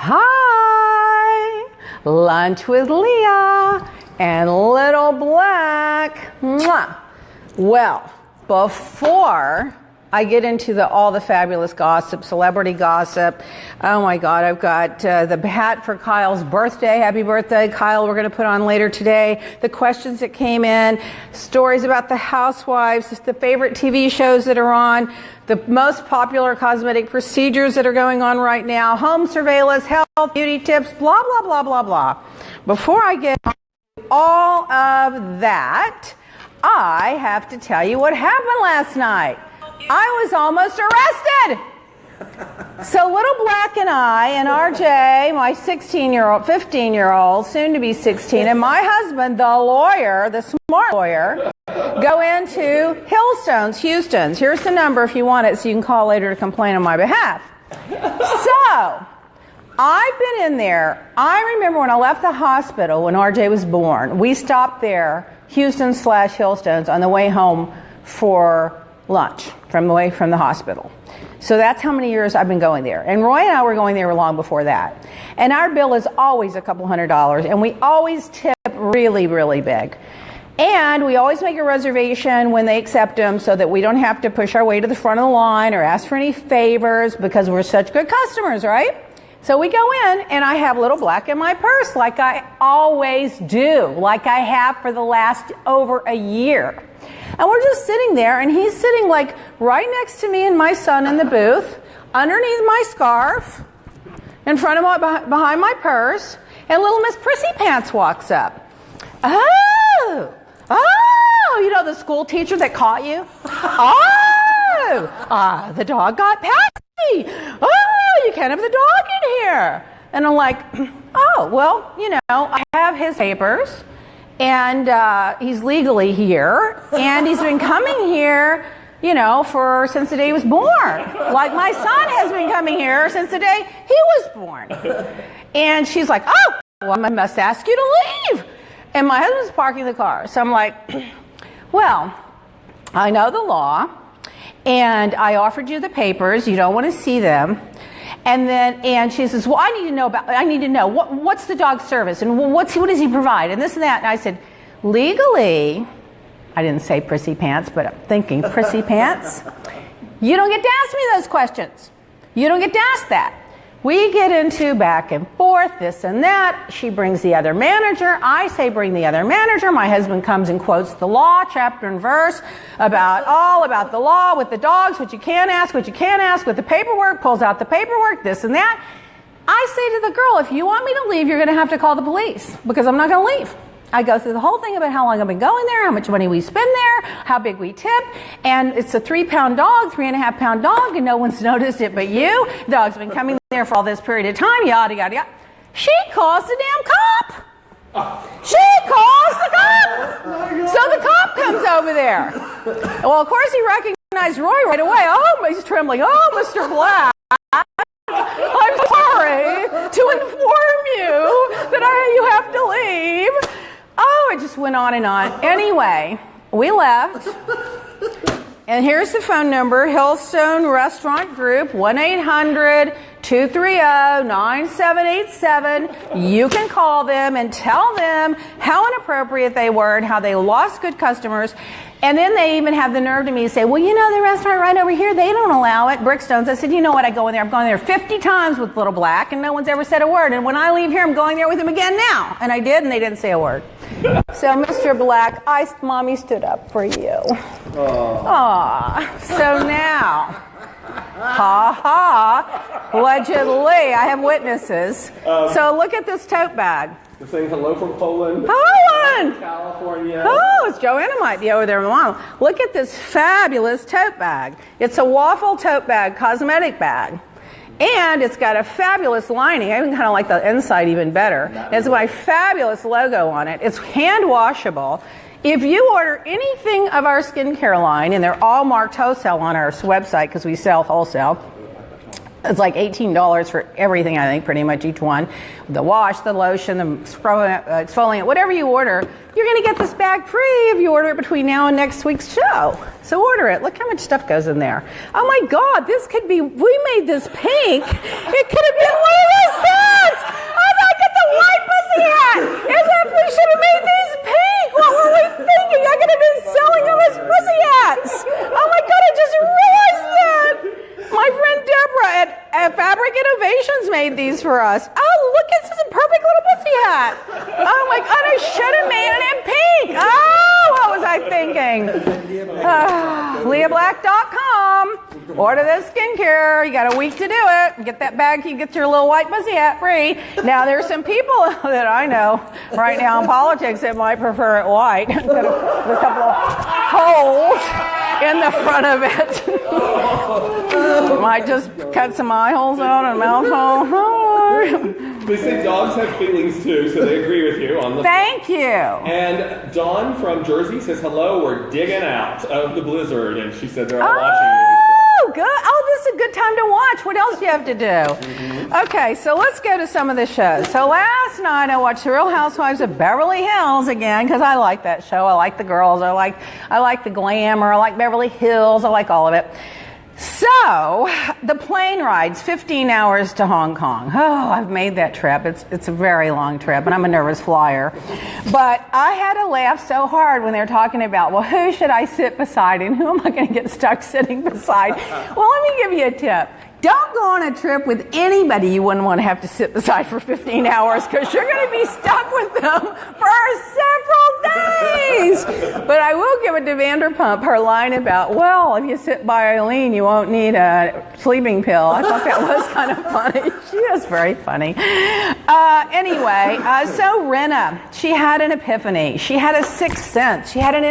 Hi! Lunch with Leah and Little Black. Mwah. Well, before I get into all the fabulous gossip, celebrity gossip. Oh my God, I've got the hat for Kyle's birthday. Happy birthday, Kyle. We're going to put on later today. The questions that came in, stories about the Housewives, the favorite TV shows that are on, the most popular cosmetic procedures that are going on right now, home surveillance, health, beauty tips, blah, blah, blah, blah, blah. Before I get on all of that, I have to tell you what happened last night. I was almost arrested. So Little Black and I and RJ, my 15-year-old, soon to be 16, and my husband, the lawyer, the smart lawyer, go into Houston's. Here's the number if you want it so you can call later to complain on my behalf. So I've been in there. I remember when I left the hospital when RJ was born, we stopped there, Houston/Hillstones, on the way home for lunch from the hospital. So that's how many years I've been going there. And Roy and I were going there long before that. And our bill is always a couple $100s, and we always tip really, really big. And we always make a reservation when they accept them so that we don't have to push our way to the front of the line or ask for any favors because we're such good customers, right? So we go in, and I have Little Black in my purse like I always do, like I have for the last over a year. And we're just sitting there, and he's sitting like right next to me and my son in the booth, underneath my scarf, in front of behind my purse, and little Miss Prissy Pants walks up. Oh, you know the school teacher that caught you? The dog got past me. Oh, you can't have the dog in here. And I'm like, oh, well, you know, I have his papers. And he's legally here, and he's been coming here, you know, since the day he was born. Like my son has been coming here since the day he was born. And she's like, oh, well, I must ask you to leave. And my husband's parking the car. So I'm like, well, I know the law, and I offered you the papers. You don't want to see them. And she says, well, I need to know what's the dog's service and what does he provide and this and that. And I said, legally, I didn't say Prissy Pants, but I'm thinking Prissy Pants. You don't get to ask me those questions. You don't get to ask that. We get into back and forth, this and that. She brings the other manager. I say bring the other manager. My husband comes and quotes the law, chapter and verse, all about the law with the dogs, what you can ask, what you can't ask, with the paperwork, pulls out the paperwork, this and that. I say to the girl, if you want me to leave, you're going to have to call the police because I'm not going to leave. I go through the whole thing about how long I've been going there, how much money we spend there, how big we tip, and it's a 3-pound dog, 3.5-pound dog, and no one's noticed it but you. The dog's been coming there for all this period of time, yada, yada, yada. She calls the damn cop. She calls the cop. So the cop comes over there. Well, of course, he recognized Roy right away. Oh, he's trembling. Oh, Mr. Black. I'm sorry to inform you that you have to leave. Oh, it just went on and on. Anyway, we left. And here's the phone number, Hillstone Restaurant Group, 1-800-230-9787. You can call them and tell them how inappropriate they were and how they lost good customers. And then they even have the nerve to me to say, well, you know, the restaurant right over here, they don't allow it, Brickstones. I said, you know what, I go in there. I've gone there 50 times with Little Black, and no one's ever said a word. And when I leave here, I'm going there with him again now. And I did, and they didn't say a word. So, Mr. Black, Mommy stood up for you. Aww. So now, allegedly, I have witnesses. So look at this tote bag. They're saying hello from Poland. Poland! California. Oh, Joanna might be over there with Mom. Look at this fabulous tote bag. It's a waffle tote bag, cosmetic bag. And it's got a fabulous lining. I even kind of like the inside even better. It's my fabulous logo on it. It's hand washable. If you order anything of our skincare line, and they're all marked wholesale on our website because we sell wholesale, it's like $18 for everything, I think, pretty much each one. The wash, the lotion, the exfoliant, whatever you order, you're going to get this bag free if you order it between now and next week's show. So order it. Look how much stuff goes in there. Oh my God, this could be, we made this pink. It could have been one of those things. Fabric Innovations made these for us. Oh, look, this is a perfect little pussy hat. Oh my God, I should have made it in pink. Oh, what was I thinking? LeahBlack.com. Order this skincare. You got a week to do it. Get that bag, you get your little white pussy hat free. Now, there's some people that I know right now in politics that might prefer it white. With a couple of holes in the front of it. Might just cut some eye holes out and mouth hole. They say dogs have feelings too, so they agree with you on the. Thank you. And Dawn from Jersey says, hello, we're digging out of the blizzard. And she said they're all watching you. Oh, good. Oh, this is a good time to watch. What else do you have to do? Okay, so let's go to some of the shows. So last night I watched The Real Housewives of Beverly Hills again because I like that show. I like the girls. I like the glamour. I like Beverly Hills. I like all of it. So, the plane ride's 15 hours to Hong Kong. Oh, I've made that trip. It's a very long trip, and I'm a nervous flyer. But I had to laugh so hard when they were talking about, well, who should I sit beside, and who am I going to get stuck sitting beside? Well, let me give you a tip. Don't go on a trip with anybody you wouldn't want to have to sit beside for 15 hours because you're going to be stuck with them for several days. But I will give it to Vanderpump, her line about, well, if you sit by Eileen, you won't need a sleeping pill. I thought that was kind of funny. She is very funny. Anyway, so Rinna, she had an epiphany. She had a sixth sense. She had an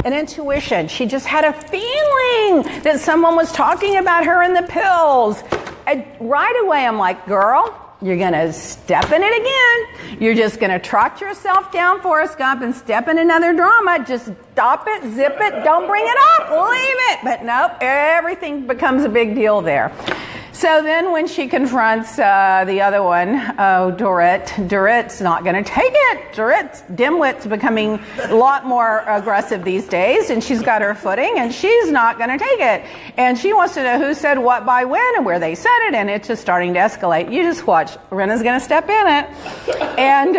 intuition. She just had a feeling that someone was talking about her in the pills. And right away, I'm like, girl, you're going to step in it again. You're just going to trot yourself down Forrest Gump and step in another drama. Just stop it, zip it, don't bring it up, leave it. But nope, everything becomes a big deal there. So then when she confronts the other one, Dorit's not going to take it. Dorit's dimwit's becoming a lot more aggressive these days, and she's got her footing, and she's not going to take it. And she wants to know who said what by when and where they said it, and it's just starting to escalate. You just watch. Rinna's going to step in it. And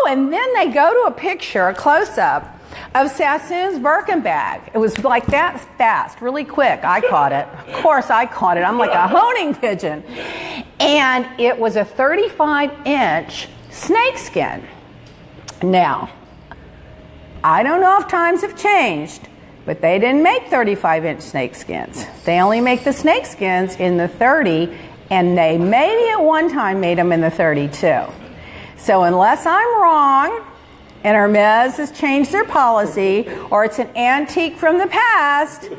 and then they go to a picture, a close-up, of Sassoon's Birkin bag. It was like that fast, really quick. I caught it. Of course, I caught it. I'm like a honing pigeon. And it was a 35-inch snakeskin. Now, I don't know if times have changed, but they didn't make 35-inch snakeskins. They only make the snakeskins in the 30, and they maybe at one time made them in the 32. So unless I'm wrong, and Hermes has changed their policy, or it's an antique from the past,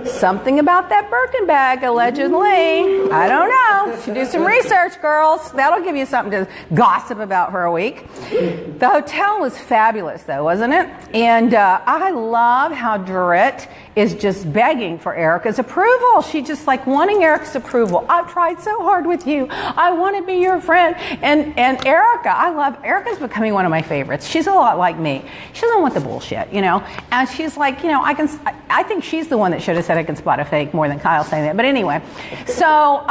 something about that Birkin bag, allegedly. I don't know. You should do some research, girls. That'll give you something to gossip about for a week. The hotel was fabulous, though, wasn't it? And I love how Dorit is just begging for Erica's approval. She just like wanting Erica's approval. I've tried so hard with you. I want to be your friend. And Erica's becoming one of my favorites. She's a lot like me. She doesn't want the bullshit, you know. And she's like, you know, I think she's the one that should have said I can spot a fake more than Kyle saying that. But anyway, so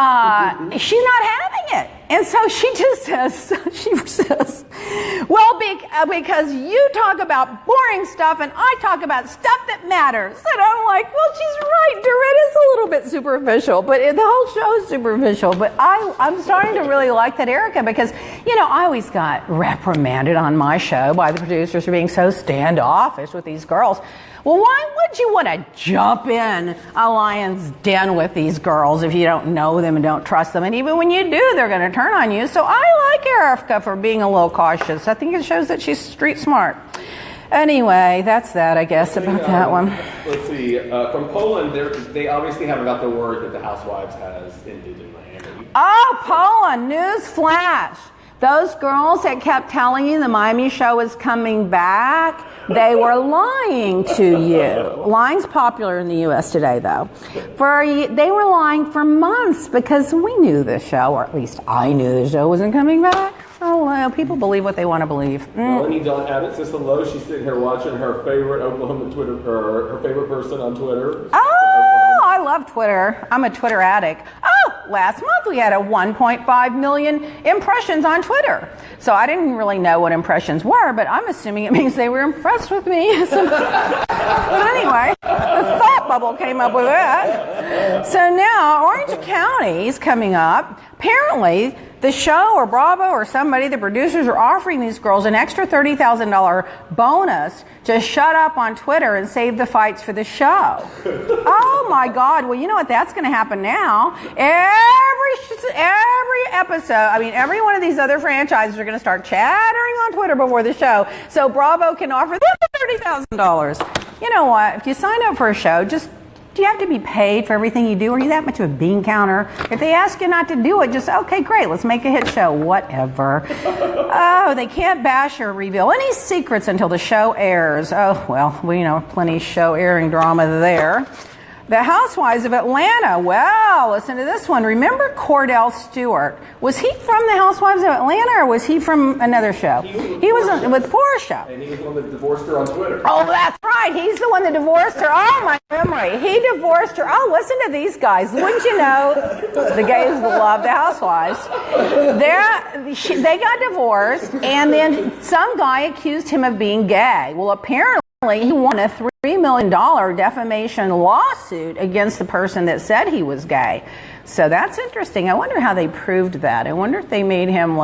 she's not having it. And so she says, well, because you talk about boring stuff and I talk about stuff that matters. And I'm like, well, she's right. Dorit is a little bit superficial, but the whole show is superficial. But I'm starting to really like that Erica because, you know, I always got reprimanded on my show by the producers for being so standoffish with these girls. Well, why would you want to jump in a lion's den with these girls if you don't know them and don't trust them? And even when you do, they're going to turn on you. So I like Erica for being a little cautious. I think it shows that she's street smart. Anyway, that's that, I guess, about that one. Let's see. From Poland, they obviously have about the word that the Housewives has ended in Miami. Oh, Poland, news flash. Those girls that kept telling you the Miami show is coming back, they were lying to you. Lying's popular in the U.S. today, though. They were lying for months because we knew the show, or at least I knew the show wasn't coming back. So people believe what they want to believe. Melanie Dawn Abbott says hello. She's sitting here watching her favorite Oklahoma Twitter, or her favorite person on Twitter. Oh, I love Twitter. I'm a Twitter addict. Oh, last month we had a 1.5 million impressions on Twitter. So I didn't really know what impressions were, but I'm assuming it means they were impressed with me. But anyway, the thought thought bubble came up with that. So now Orange County is coming up. Apparently, the show or Bravo or somebody, the producers are offering these girls an extra $30,000 bonus to shut up on Twitter and save the fights for the show. Oh my God. Well, you know what? That's going to happen now. Every episode, I mean, every one of these other franchises are going to start chattering on Twitter before the show so Bravo can offer them $30,000. You know what? If you sign up for a show, do you have to be paid for everything you do? Are you that much of a bean counter? If they ask you not to do it, just, okay, great, let's make a hit show. Whatever. Oh, they can't bash or reveal any secrets until the show airs. Oh, well, we know plenty show airing drama there. The Housewives of Atlanta. Well, listen to this one. Remember Cordell Stewart? Was he from the Housewives of Atlanta or was he from another show? He was with Portia. And he was the one that divorced her on Twitter. Oh, that's right. He's the one that divorced her. Oh, my memory. He divorced her. Oh, listen to these guys. Wouldn't you know? The gays love the Housewives. They got divorced, and then some guy accused him of being gay. Well, apparently he won a $3 million defamation lawsuit against the person that said he was gay. So that's interesting. I wonder how they proved that. I wonder if they made him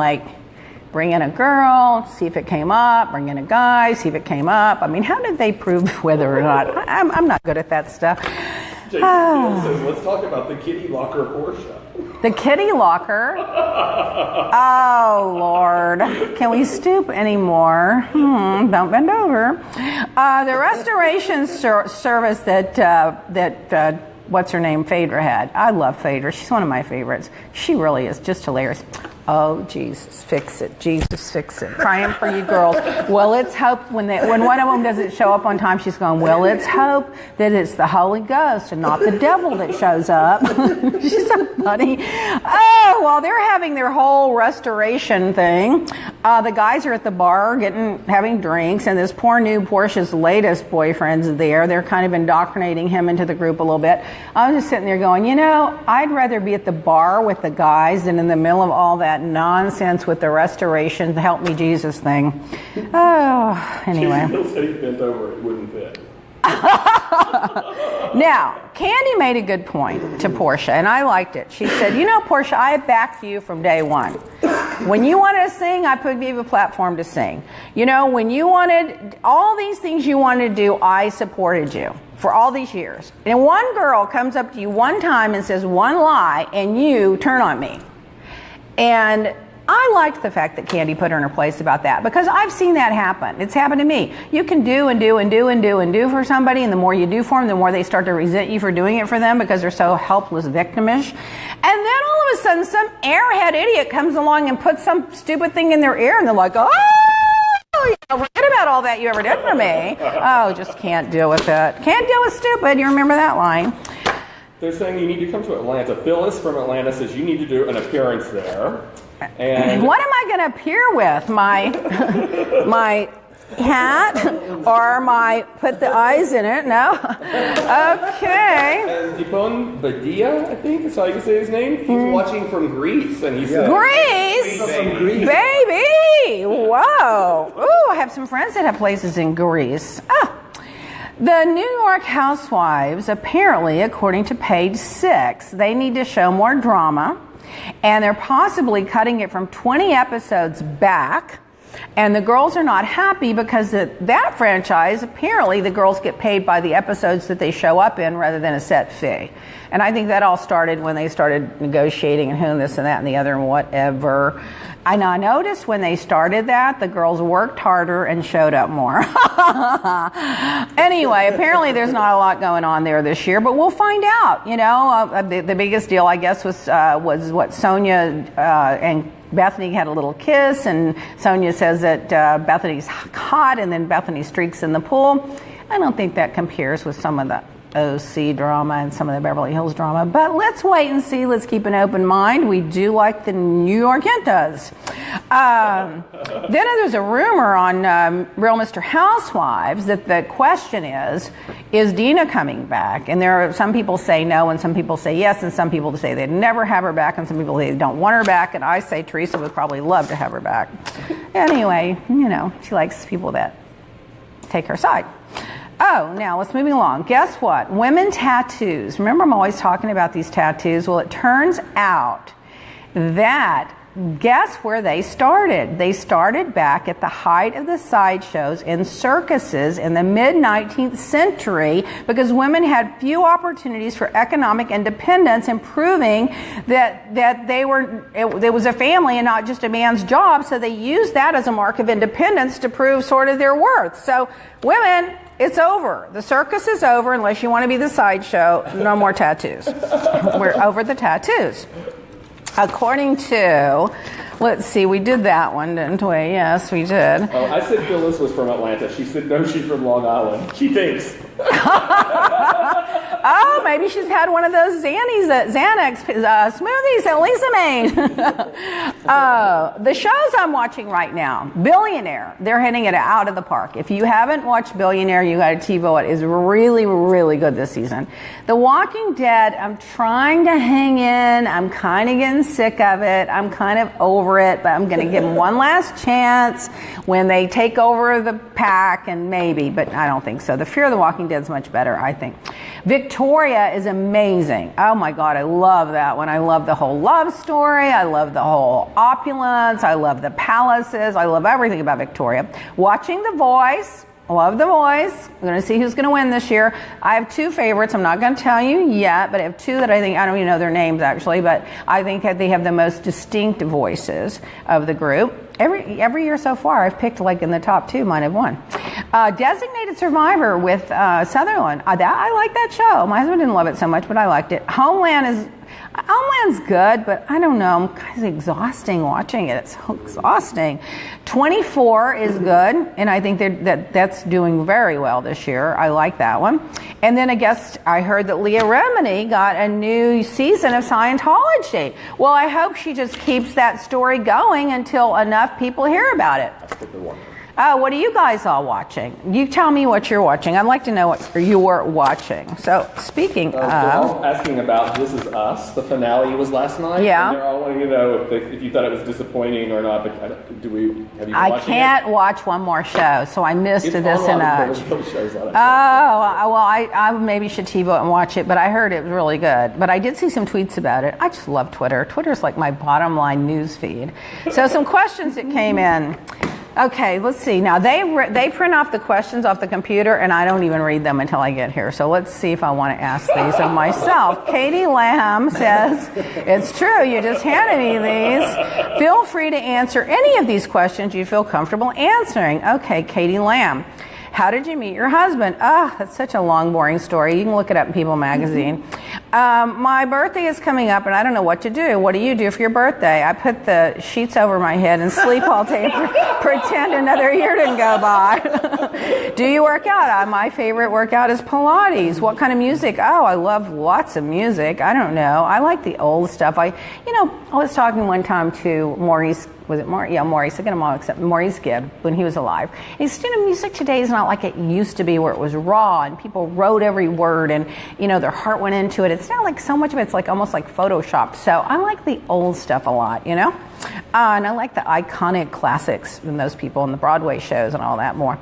bring in a girl, see if it came up, bring in a guy, see if it came up. I mean, how did they prove whether or not? I'm not good at that stuff. Jason says, let's talk about the kitty locker Portia. The kitty locker? Oh, Lord. Can we stoop anymore? Don't bend over. The restoration service that what's her name, Phaedra had. I love Phaedra. She's one of my favorites. She really is just hilarious. Oh, Jesus, fix it. Jesus, fix it. Praying for you girls. Well, let's hope when one of them doesn't show up on time, she's going, well, let's hope that it's the Holy Ghost and not the devil that shows up. She's so funny. Oh, well, they're having their whole restoration thing. The guys are at the bar having drinks, and this poor new Portia's latest boyfriend's there. They're kind of indoctrinating him into the group a little bit. I was just sitting there going, I'd rather be at the bar with the guys than in the middle of all that nonsense with the restoration, help me Jesus thing. Oh, anyway. He said he bent over, it wouldn't fit. Now, Candy made a good point to Portia, and I liked it. She said, Portia, I backed you from day one. When you wanted to sing, I gave you a platform to sing. When you wanted all these things you wanted to do, I supported you for all these years. And one girl comes up to you one time and says one lie, and you turn on me. And I liked the fact that Candy put her in her place about that, because I've seen that happen. It's happened to me. You can do and do and do and do and do for somebody, and the more you do for them, the more they start to resent you for doing it for them because they're so helpless, victimish. And then all of a sudden, some airhead idiot comes along and puts some stupid thing in their ear, and they're like, oh, forget about all that you ever did for me. Oh, just can't deal with it. Can't deal with stupid. You remember that line. They're saying you need to come to Atlanta. Phyllis from Atlanta says you need to do an appearance there. And what am I going to appear with? My hat or put the eyes in it? No? Okay. And Dipon Badia, I think is how you say his name. He's watching from Greece, and he said, Greece? Baby! Whoa. Ooh, I have some friends that have places in Greece. Oh. The New York Housewives, apparently, according to page 6, they need to show more drama, and they're possibly cutting it from 20 episodes back, and the girls are not happy because that franchise, apparently, the girls get paid by the episodes that they show up in rather than a set fee. And I think that all started when they started negotiating and who this and that and the other and whatever. And I noticed when they started that, the girls worked harder and showed up more. Anyway, apparently there's not a lot going on there this year, but we'll find out. The biggest deal, I guess, was what Sonia and Bethany had a little kiss, and Sonia says that Bethany's hot, and then Bethany streaks in the pool. I don't think that compares with some of the OC drama and some of the Beverly Hills drama, but let's wait and see. Let's keep an open mind. We do like the New York Yentas. Then there's a rumor on Real Mr. Housewives that the question is Dina coming back? And there are some people say no, and some people say yes, and some people say they'd never have her back, and some people say they don't want her back, and I say Teresa would probably love to have her back. Anyway, she likes people that take her side. Oh, now let's move along. Guess what? Women tattoos. Remember, I'm always talking about these tattoos. Well, it turns out that guess where they started? They started back at the height of the sideshows in circuses in the mid-19th century because women had few opportunities for economic independence and proving that it was a family and not just a man's job. So they used that as a mark of independence to prove sort of their worth. So women, it's over. The circus is over unless you want to be the sideshow. No more tattoos. We're over the tattoos. According to, let's see, we did that one, didn't we? Yes, we did. Oh, I said Phyllis was from Atlanta. She said, no, she's from Long Island. She thinks. Oh, maybe she's had one of those Xanax smoothies that Lisa made. The shows I'm watching right now, Billionaire, they're hitting it out of the park. If you haven't watched Billionaire, you got to TiVo it. It's really, really good this season. The Walking Dead, I'm trying to hang in. I'm kind of getting sick of it. I'm kind of over it, but I'm going to give them one last chance when they take over the pack, and maybe, but I don't think so. The Fear of the Walking Dead is much better, I think. Victoria is amazing. Oh my God, I love that one. I love the whole love story. I love the whole opulence. I love the palaces. I love everything about Victoria. Watching The Voice. I love The Voice. I'm going to see who's going to win this year. I have two favorites. I'm not going to tell you yet, but I have two that I think, I don't even know their names actually, but I think that they have the most distinct voices of the group. Every year so far, I've picked like in the top two, might have won. Designated Survivor with Sutherland. I like that show. My husband didn't love it so much, but I liked it. Homeland's good, but I don't know. I'm kind of exhausting watching it. It's so exhausting. 24 is good, and I think that's doing very well this year. I like that one. And then I heard that Leah Remini got a new season of Scientology. Well, I hope she just keeps that story going until enough people hear about it. That's a good one. What are you guys all watching? You tell me what you're watching. I'd like to know what you're watching. So, speaking they're of... all asking about This Is Us. The finale was last night. Yeah. And they're all wanting to know if you thought it was disappointing or not. But have you been watching I can't watch one more show, so I missed It's this online, and but there's no shows on it. well, I maybe should TiVo it and watch it, but I heard it was really good. But I did see some tweets about it. I just love Twitter. Twitter's like my bottom line news feed. So some questions that came in. Okay, let's see. Now, they print off the questions off the computer, and I don't even read them until I get here. So let's see if I want to ask these of myself. Katie Lamb says, it's true, you just handed me these. Feel free to answer any of these questions you feel comfortable answering. Okay, Katie Lamb. How did you meet your husband? That's such a long, boring story. You can look it up in People magazine. My birthday is coming up, and I don't know what to do. What do you do for your birthday? I put the sheets over my head and sleep all day, pretend another year didn't go by. Do you work out? My favorite workout is Pilates. What kind of music? I love lots of music. I don't know. I like the old stuff. I was talking one time to Maurice. Was it Maurice? Yeah, Maurice. I get them all except Maurice Gibb when he was alive. And he said, music today is not like it used to be where it was raw and people wrote every word and, their heart went into it. It's not like so much of it's like almost like Photoshopped. So I like the old stuff a lot, And I like the iconic classics and those people in the Broadway shows and all that more.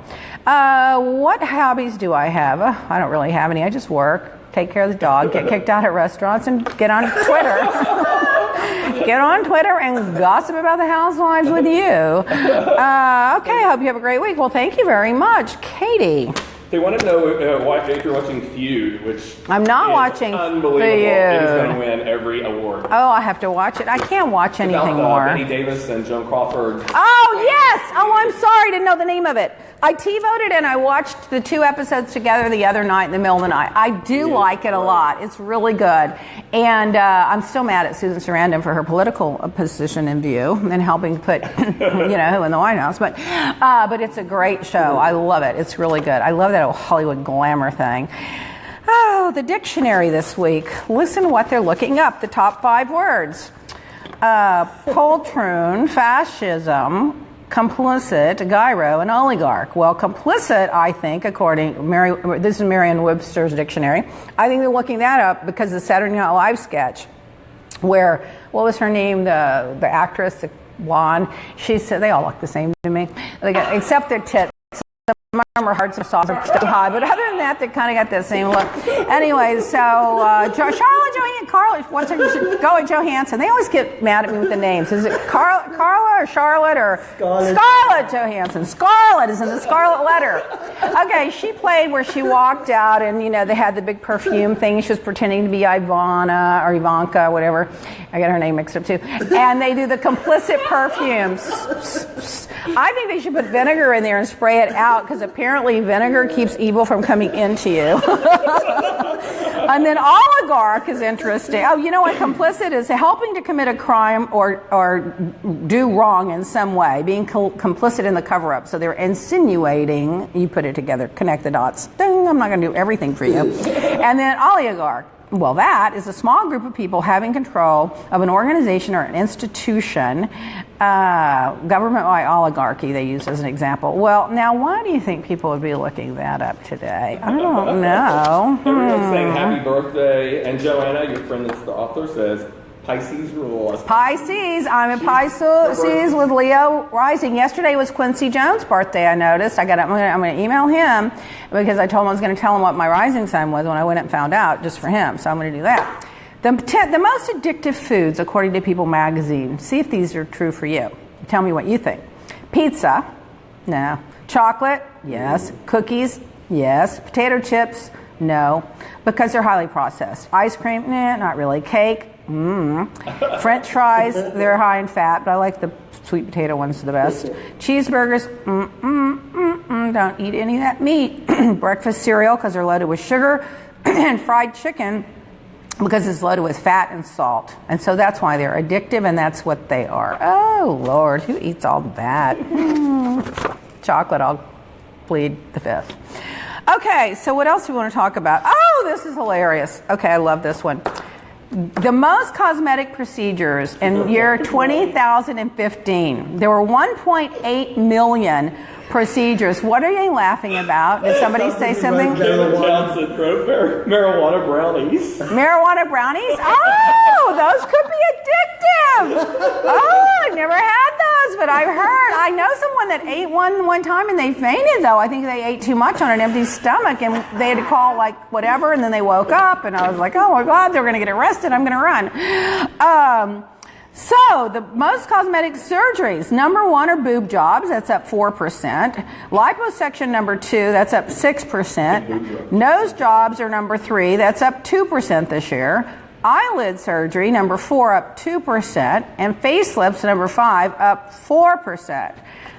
What hobbies do I have? I don't really have any. I just work, take care of the dog, get kicked out at restaurants, and get on Twitter. Get on Twitter and gossip about the Housewives with you. Okay, hope you have a great week. Well, thank you very much. Katie. They want to know if you're watching Feud, which I'm not is watching unbelievable. Feud. It is going to win every award. Oh, I have to watch it. I can't watch anything more. Betty Davis and Joan Crawford. Oh, yes! Oh, I'm sorry, I didn't know the name of it. I TiVoed it and I watched the 2 episodes together the other night in the middle of the night. I do like it a lot. It's really good. And I'm still mad at Susan Sarandon for her political position and view and helping put, who in the White House. But it's a great show. I love it. It's really good. I love that old Hollywood glamour thing. Oh, the dictionary this week. Listen to what they're looking up. The top 5 words. Poltroon, fascism, complicit, gyro, and oligarch. Well, complicit, I think, this is Merriam-Webster's dictionary. I think they're looking that up because the Saturday Night Live sketch where, what was her name, the actress, the blonde, she said, they all look the same to me, except their tits. Murmur hearts and sauce are too high, but other than that, they kind of got that same look. Anyway, so Charlotte Johansson, Carla, what's her name? Go at Johansson. They always get mad at me with the names. Is it Carla or Charlotte or Scarlett Johansson? Scarlett is in the Scarlet Letter. Okay, she played where she walked out, and you know they had the big perfume thing. She was pretending to be Ivana or Ivanka, whatever. I got her name mixed up too. And they do the complicit perfumes. I think they should put vinegar in there and spray it out because apparently vinegar keeps evil from coming into you. And then oligarch is interesting. Oh, you know what? Complicit is helping to commit a crime or do wrong in some way, being complicit in the cover-up. So they're insinuating, you put it together, connect the dots. Ding, I'm not going to do everything for you. And then oligarch. Well, that is a small group of people having control of an organization or an institution, government by oligarchy they use as an example. Well, now why do you think people would be looking that up today? I don't know. Everyone's saying happy birthday, and Joanna, your friend that's the author, says Pisces rule. Pisces. I'm a Pisces with Leo rising. Yesterday was Quincy Jones' birthday, I noticed. I'm going to email him because I told him I was going to tell him what my rising sign was when I went and found out just for him. So I'm going to do that. The most addictive foods, according to People magazine. See if these are true for you. Tell me what you think. Pizza. No. Chocolate. Yes. Cookies. Yes. Potato chips. No. Because they're highly processed. Ice cream. Nah, not really. Cake. French fries, they're high in fat, but I like the sweet potato ones the best. Cheeseburgers, don't eat any of that meat. Breakfast cereal, because they're loaded with sugar. And fried chicken, because it's loaded with fat and salt. And so that's why they're addictive, and that's what they are. Oh, Lord, who eats all that? Chocolate, I'll plead the fifth. Okay, so what else do we want to talk about? Oh, this is hilarious. Okay, I love this one. The most cosmetic procedures in year 2015, there were 1.8 million procedures. What are you laughing about? Did somebody say something? Marijuana brownies. Marijuana brownies? Oh, those could be addictive. Oh, I've never had those, but I've heard. I know someone that ate one time and they fainted, though. I think they ate too much on an empty stomach, and they had to call, like, whatever, and then they woke up, and I was like, oh, my God, they're going to get arrested. I'm going to run. So, the most cosmetic surgeries, number one are boob jobs, that's up 4%. Liposuction, number two, that's up 6%. Nose jobs are number three, that's up 2% this year. Eyelid surgery, number four, up 2%. And facelifts, number five, up 4%.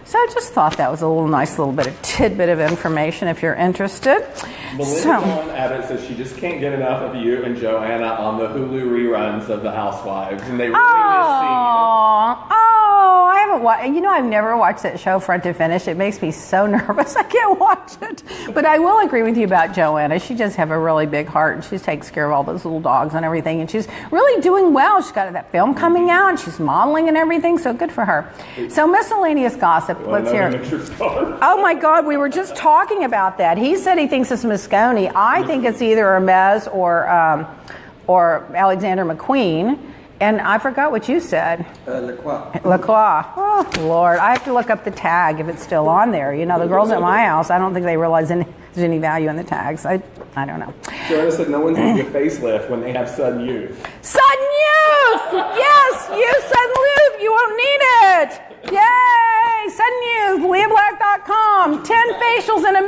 So I just thought that was a nice little bit of tidbit of information if you're interested. Melinda Dawn Abbott says she just can't get enough of you and Joanna on the Hulu reruns of the Housewives, and they really miss seeing you. Oh, I haven't watched. You know, I've never watched that show front to finish. It makes me so nervous. I can't watch it. But I will agree with you about Joanna. She does have a really big heart, and she takes care of all those little dogs and everything. And she's really doing well. She's got that film coming out, and she's modeling and everything. So good for her. So miscellaneous gossip. Let's hear it. Oh my God, we were just talking about that. He said he thinks it's Moscone. I think it's either Hermes or Alexander McQueen. And I forgot what you said. Lacroix. Oh, Lord. I have to look up the tag if it's still on there. You know, the girls at my house, I don't think they realize there's any value in the tags. I don't know. Joanna said no one's going to get facelift when they have Sudden Youth. Sudden Youth! Yes, use Sudden Youth. You won't need it. Yay! Sudden Youth, LeahBlack.com. 10 facials in a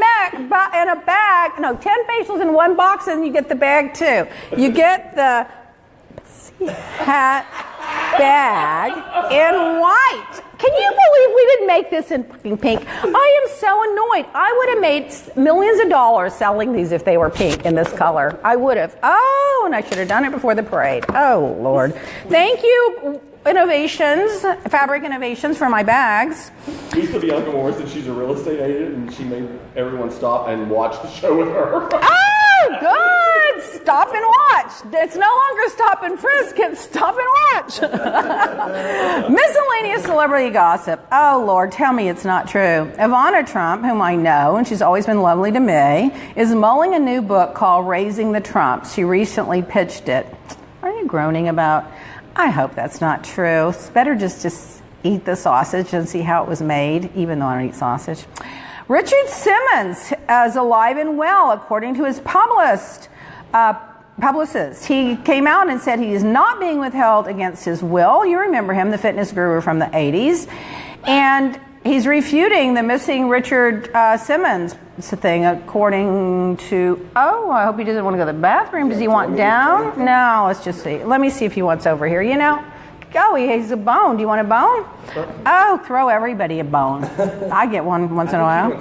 bag. No, 10 facials in one box, and you get the bag too. You get the hat bag in white. Can you believe we didn't make this in pink? I am so annoyed. I would have made millions of dollars selling these if they were pink in this color. I would have. Oh, and I should have done it before the parade. Oh, Lord. Thank you, Fabric Innovations, for my bags. Lisa Bianca Moore said she's a real estate agent, and she made everyone stop and watch the show with her. Oh, good! Stop and watch. It's no longer stop and frisk, it's stop and watch. Miscellaneous celebrity gossip. Oh, Lord, tell me it's not true. Ivana Trump, whom I know, and she's always been lovely to me, is mulling a new book called Raising the Trumps. She recently pitched it. Are you groaning about? I hope that's not true. It's better just to eat the sausage and see how it was made, even though I don't eat sausage. Richard Simmons is alive and well, according to his publicist. He came out and said he is not being withheld against his will. You remember him, the fitness guru from the 80s. And he's refuting the missing Richard Simmons thing, according to, I hope he doesn't want to go to the bathroom. Does he want down? No, let's just see. Let me see if he wants over here. You know, he has a bone. Do you want a bone? Oh, throw everybody a bone. I get one once in a while.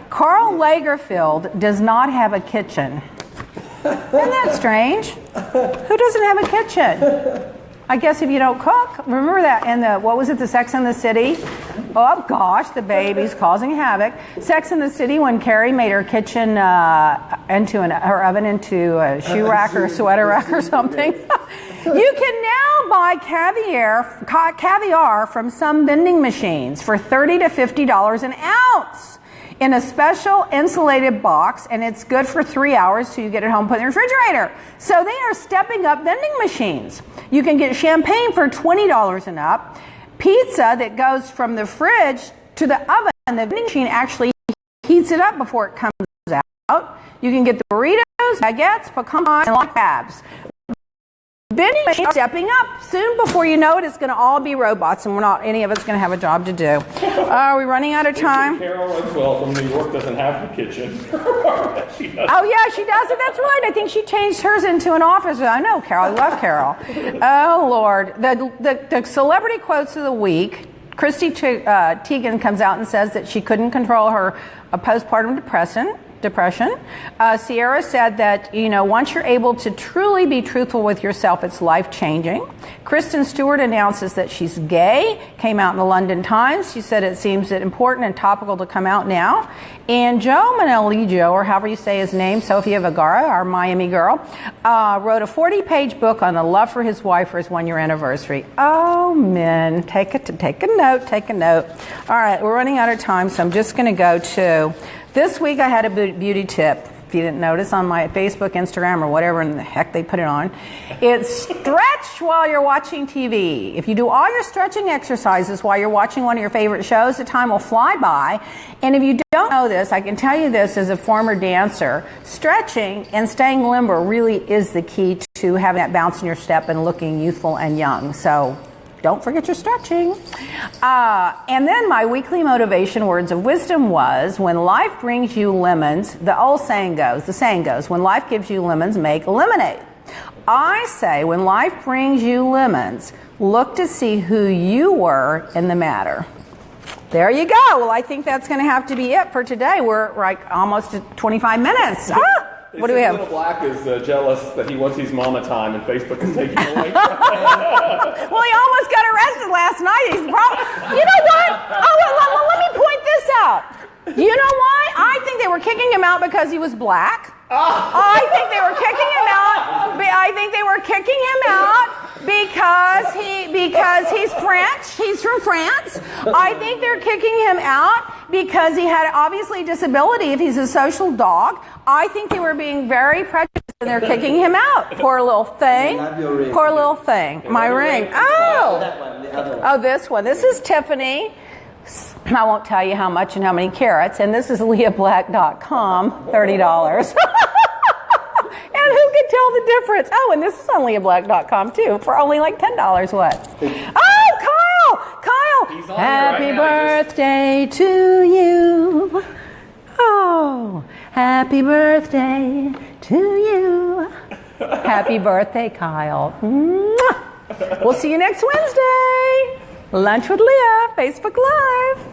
Karl Lagerfeld does not have a kitchen. Isn't that strange? Who doesn't have a kitchen? I guess if you don't cook. Remember that in the Sex and the City? Oh gosh, the baby's causing havoc. Sex and the City, when Carrie made her kitchen her oven into a shoe rack or a sweater rack or something. You can now buy caviar from some vending machines for $30 to $50 an ounce in a special insulated box, and it's good for 3 hours till you get it home, put it in the refrigerator. So they are stepping up vending machines. You can get champagne for $20 and up. Pizza that goes from the fridge to the oven, the vending machine actually heats it up before it comes out. You can get the burritos, baguettes, pecans, and crabs. Vending machines stepping up. Soon, before you know it, it's going to all be robots, and any of us going to have a job to do. Are we running out of time? Carol as well from New York doesn't have the kitchen. Oh yeah, she does it. That's right. I think she changed hers into an office. I know Carol. I love Carol. Oh Lord, the celebrity quotes of the week. Christy Teigen comes out and says that she couldn't control her postpartum depression. Sierra said that, once you're able to truly be truthful with yourself, it's life-changing. Kristen Stewart announces that she's gay, came out in the London Times. She said it seems important and topical to come out now. And Joe Manolijo, or however you say his name, Sofia Vergara, our Miami girl, wrote a 40-page book on the love for his wife for his 1-year anniversary. Oh, men, take a note. All right, we're running out of time, so I'm just going to go to... This week I had a beauty tip. If you didn't notice, on my Facebook, Instagram, or whatever in the heck they put it on. It's stretch while you're watching TV. If you do all your stretching exercises while you're watching one of your favorite shows, the time will fly by. And if you don't know this, I can tell you this as a former dancer, stretching and staying limber really is the key to having that bounce in your step and looking youthful and young. So don't forget your stretching. And then my weekly motivation words of wisdom was, when life brings you lemons, the saying goes, when life gives you lemons, make lemonade. I say, when life brings you lemons, look to see who you were in the matter. There you go. Well, I think that's going to have to be it for today. We're like almost at 25 minutes. What do we have? Little Black is jealous that he wants his mama time and Facebook is taking away. Well, he almost got arrested last night. He's you know what? Let me point this out. You know why? I think they were kicking him out because he was black. I think they were kicking him out. I think they were kicking him out because he's French. He's from France. I think they're kicking him out because he had obviously disability if he's a social dog. I think they were being very prejudiced and they're kicking him out. Poor little thing. Poor little thing. My ring. Oh, this one. This is Tiffany. I won't tell you how much and how many carats. And this is leahblack.com, $30. And who can tell the difference? Oh, and this is on leahblack.com too, for only like $10. What? Oh, Kyle! Happy birthday to you. Oh, happy birthday to you. Happy birthday, Kyle. Mwah. We'll see you next Wednesday. Lunch with Leah, Facebook Live.